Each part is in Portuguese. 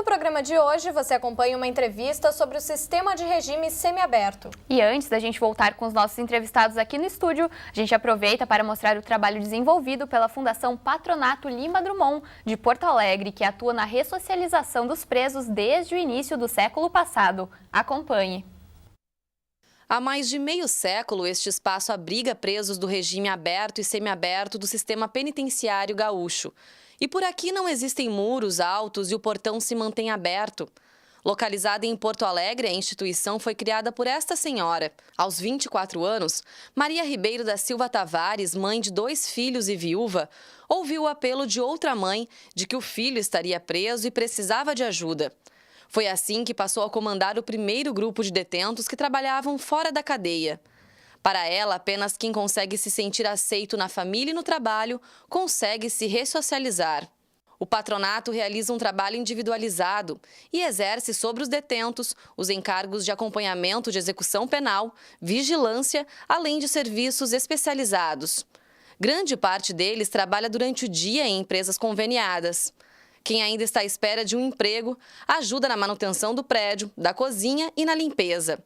No programa de hoje, você acompanha uma entrevista sobre o sistema de regime semiaberto. E antes da gente voltar com os nossos entrevistados aqui no estúdio, a gente aproveita para mostrar o trabalho desenvolvido pela Fundação Patronato Lima Drummond, de Porto Alegre, que atua na ressocialização dos presos desde o início do século passado. Acompanhe. Há mais de meio século, este espaço abriga presos do regime aberto e semiaberto do sistema penitenciário gaúcho. E por aqui não existem muros altos e o portão se mantém aberto. Localizada em Porto Alegre, a instituição foi criada por esta senhora. Aos 24 anos, Maria Ribeiro da Silva Tavares, mãe de 2 filhos e viúva, ouviu o apelo de outra mãe de que o filho estaria preso e precisava de ajuda. Foi assim que passou a comandar o primeiro grupo de detentos que trabalhavam fora da cadeia. Para ela, apenas quem consegue se sentir aceito na família e no trabalho consegue se ressocializar. O patronato realiza um trabalho individualizado e exerce sobre os detentos os encargos de acompanhamento de execução penal, vigilância, além de serviços especializados. Grande parte deles trabalha durante o dia em empresas conveniadas. Quem ainda está à espera de um emprego ajuda na manutenção do prédio, da cozinha e na limpeza.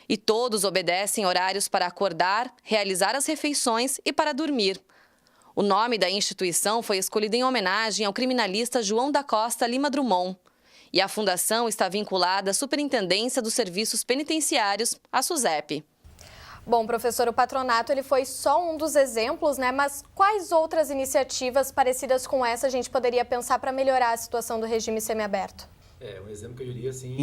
E todos obedecem horários para acordar, realizar as refeições e para dormir. O nome da instituição foi escolhido em homenagem ao criminalista João da Costa Lima Drummond. E a fundação está vinculada à Superintendência dos Serviços Penitenciários, a SUSEP. Bom, professor, o patronato ele foi só um dos exemplos, né? Mas quais outras iniciativas parecidas com essa a gente poderia pensar para melhorar a situação do regime semiaberto? Um exemplo que eu diria assim,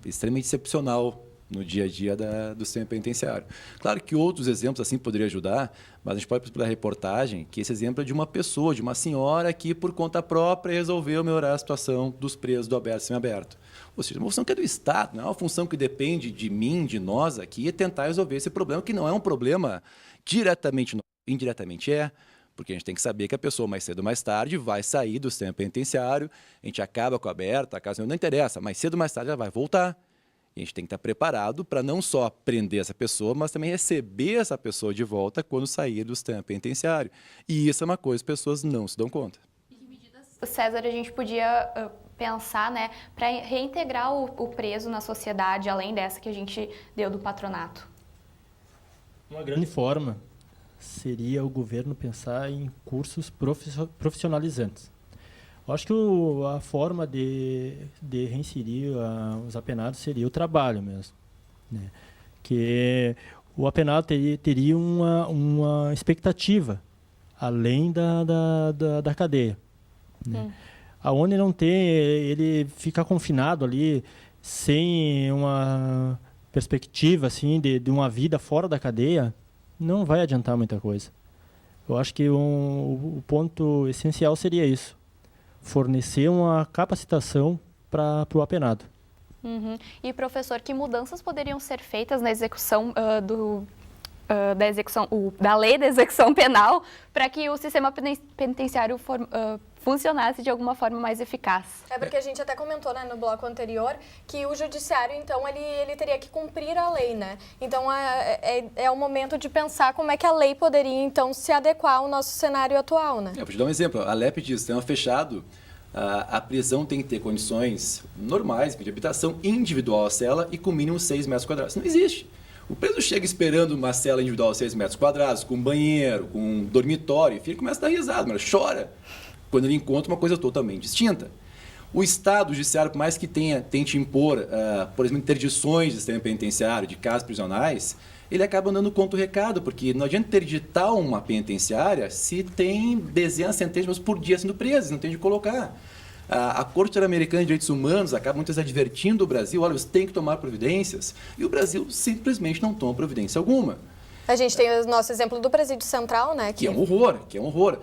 extremamente excepcional no dia a dia do sistema penitenciário. Claro que outros exemplos assim poderiam ajudar, mas a gente pode ver pela reportagem que esse exemplo é de uma pessoa, de uma senhora que por conta própria resolveu melhorar a situação dos presos do aberto e semiaberto. Ou seja, uma função que é do Estado, não é uma função que depende de mim, de nós aqui, é tentar resolver esse problema, que não é um problema diretamente, indiretamente é, porque a gente tem que saber que a pessoa mais cedo ou mais tarde vai sair do sistema penitenciário, a gente acaba com a aberta, a casa não interessa, mais cedo ou mais tarde ela vai voltar. E a gente tem que estar preparado para não só prender essa pessoa, mas também receber essa pessoa de volta quando sair do sistema penitenciário. E isso é uma coisa que as pessoas não se dão conta. E que medidas, César, a gente podia pensar, né, para reintegrar o preso na sociedade, além dessa que a gente deu do patronato? Uma grande forma seria o governo pensar em cursos profissionalizantes. Eu acho que a forma de reinserir os apenados seria o trabalho mesmo, né? Que o apenado teria uma expectativa além da cadeia, né? Aonde não tem, ele fica confinado ali sem uma perspectiva assim, de uma vida fora da cadeia, não vai adiantar muita coisa. Eu acho que o ponto essencial seria isso. Fornecer uma capacitação para o apenado. E, professor, que mudanças poderiam ser feitas na execução da lei da execução penal para que o sistema penitenciário funcionasse de alguma forma mais eficaz? É porque a gente até comentou, né, no bloco anterior que o judiciário, então, ele teria que cumprir a lei, né? Então, é o momento de pensar como é que a lei poderia, então, se adequar ao nosso cenário atual, né? Vou te dar um exemplo. A LEP diz, sistema fechado, a prisão tem que ter condições normais de habitação individual à cela e com mínimo 6 metros quadrados. Não existe. O preso chega esperando uma cela individual de 6 metros quadrados, com banheiro, com um dormitório, enfim, ele começa a dar risada, mas chora quando ele encontra uma coisa totalmente distinta. O Estado, o Judiciário, por mais que tente impor, por exemplo, interdições de sistema penitenciário, de casas prisionais, ele acaba dando contra o recado, porque não adianta interditar uma penitenciária se tem dezenas, centenas por dia sendo presos, não tem de colocar. A Corte Interamericana de Direitos Humanos acaba muitas vezes advertindo o Brasil, olha, você tem que tomar providências, e o Brasil simplesmente não toma providência alguma. A gente tem o nosso exemplo do Presídio Central, né? Que é um horror.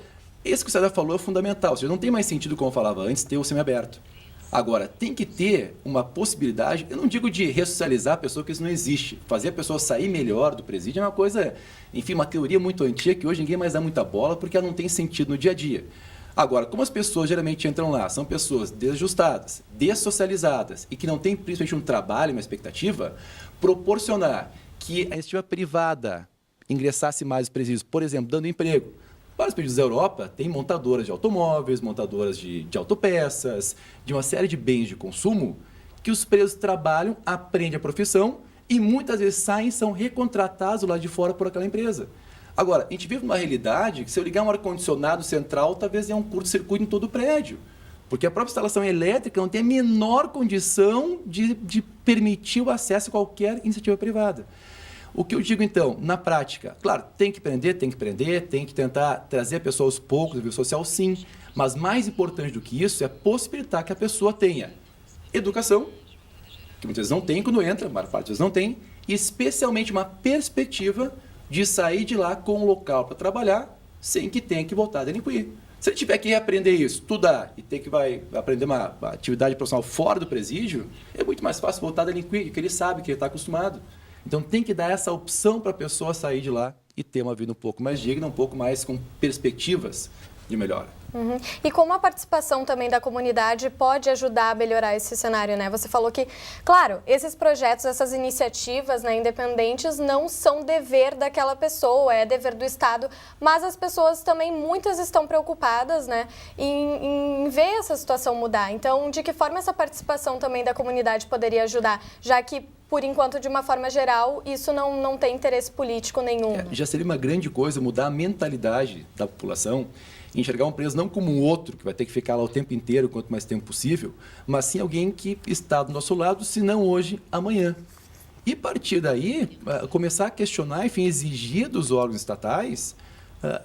Esse que o César falou é fundamental, ou seja, não tem mais sentido, como eu falava antes, ter o semiaberto. Agora, tem que ter uma possibilidade, eu não digo de ressocializar a pessoa, porque isso não existe. Fazer a pessoa sair melhor do presídio é uma coisa, enfim, uma teoria muito antiga, que hoje ninguém mais dá muita bola, porque ela não tem sentido no dia a dia. Agora, como as pessoas geralmente entram lá, são pessoas desajustadas, dessocializadas e que não têm principalmente um trabalho, uma expectativa, proporcionar que a iniciativa privada ingressasse mais nos presídios, por exemplo, dando emprego, Vários países da Europa têm montadoras de automóveis, montadoras de autopeças, de uma série de bens de consumo que os presos trabalham, aprendem a profissão e muitas vezes saem e são recontratados lá de fora por aquela empresa. Agora, a gente vive numa realidade que se eu ligar um ar-condicionado central, talvez tenha um curto-circuito em todo o prédio. Porque a própria instalação elétrica não tem a menor condição de permitir o acesso a qualquer iniciativa privada. O que eu digo, então, na prática, claro, tem que prender, tem que tentar trazer a pessoa aos poucos do nível social, sim. Mas mais importante do que isso é possibilitar que a pessoa tenha educação, que muitas vezes não tem quando entra, a maior parte das vezes não tem, e especialmente uma perspectiva de sair de lá com um local para trabalhar sem que tenha que voltar a delinquir. Se ele tiver que reaprender isso, estudar e ter que aprender uma atividade profissional fora do presídio, é muito mais fácil voltar a delinquir, porque ele sabe que ele está acostumado. Então tem que dar essa opção para a pessoa sair de lá e ter uma vida um pouco mais digna, um pouco mais com perspectivas de melhora. Uhum. E como a participação também da comunidade pode ajudar a melhorar esse cenário, né? Você falou que, claro, esses projetos, essas iniciativas, né, independentes não são dever daquela pessoa, é dever do Estado, mas as pessoas também, muitas estão preocupadas, né, em ver essa situação mudar. Então, de que forma essa participação também da comunidade poderia ajudar, já que, por enquanto, de uma forma geral, isso não tem interesse político nenhum. Já seria uma grande coisa mudar a mentalidade da população, enxergar um preso não como um outro, que vai ter que ficar lá o tempo inteiro, quanto mais tempo possível, mas sim alguém que está do nosso lado, se não hoje, amanhã. E a partir daí, começar a questionar, enfim, exigir dos órgãos estatais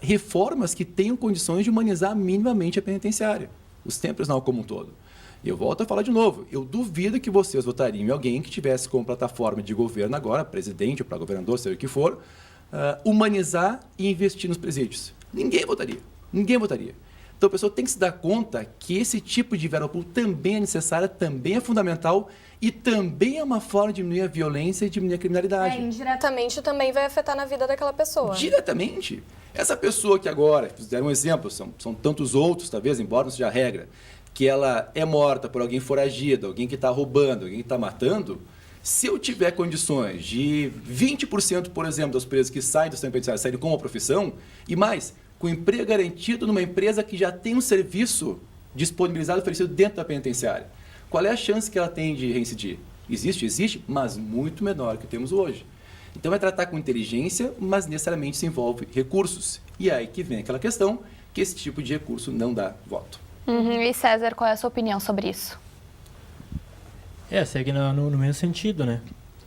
reformas que tenham condições de humanizar minimamente a penitenciária, o sistema prisional como um todo. Eu volto a falar de novo, eu duvido que vocês votariam em alguém que tivesse como plataforma de governo agora, presidente ou para governador, seja o que for, humanizar e investir nos presídios. Ninguém votaria. Ninguém votaria. Então a pessoa tem que se dar conta que esse tipo de verba pública também é necessária, também é fundamental e também é uma forma de diminuir a violência e diminuir a criminalidade. Indiretamente também vai afetar na vida daquela pessoa. Diretamente. Essa pessoa que agora, fizeram um exemplo, são tantos outros, talvez, embora não seja a regra, que ela é morta por alguém foragido, alguém que está roubando, alguém que está matando, se eu tiver condições de 20%, por exemplo, dos presos que saem do sistema penitenciário saírem com uma profissão, e mais, com emprego garantido numa empresa que já tem um serviço disponibilizado, oferecido dentro da penitenciária. Qual é a chance que ela tem de reincidir? Existe, mas muito menor que temos hoje. Então é tratar com inteligência, mas necessariamente se envolve recursos. E é aí que vem aquela questão que esse tipo de recurso não dá voto. E César, qual é a sua opinião sobre isso? Segue no mesmo sentido, né?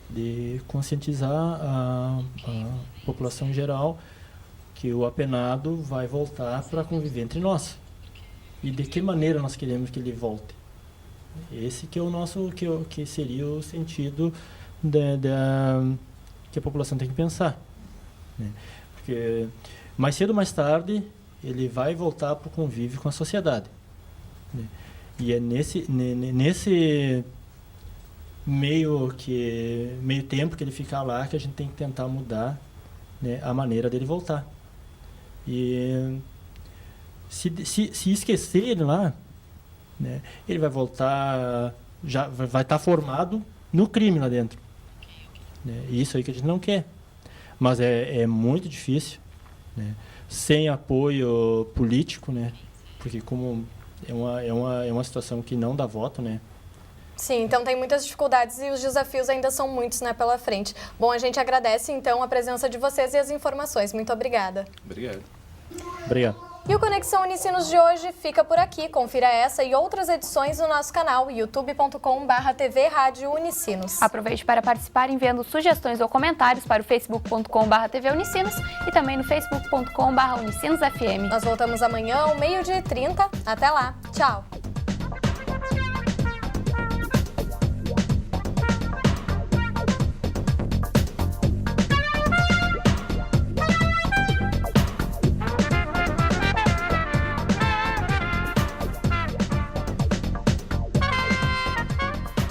De conscientizar a população em geral que o apenado vai voltar para conviver entre nós. E de que maneira nós queremos que ele volte? Esse que é o nosso, que seria o sentido que a população tem que pensar, né? Porque mais cedo ou mais tarde ele vai voltar para o convívio com a sociedade, né? E é nesse meio tempo que ele ficar lá que a gente tem que tentar mudar, né, a maneira dele voltar. E se esquecer ele lá, né, ele vai voltar, já vai estar formado no crime lá dentro, né? Isso aí que a gente não quer. Mas é muito difícil, né, sem apoio político, né, porque como é uma situação que não dá voto, né. Sim, então tem muitas dificuldades e os desafios ainda são muitos, né, pela frente. Bom, a gente agradece, então, a presença de vocês e as informações. Muito obrigada. Obrigado. Obrigado. E o Conexão Unicinos de hoje fica por aqui. Confira essa e outras edições no nosso canal, youtube.com/TV Rádio Unicinos. Aproveite para participar enviando sugestões ou comentários para o facebook.com/TV Unicinos e também no facebook.com/UnicinosFM. Nós voltamos amanhã ao 12h30. Até lá. Tchau.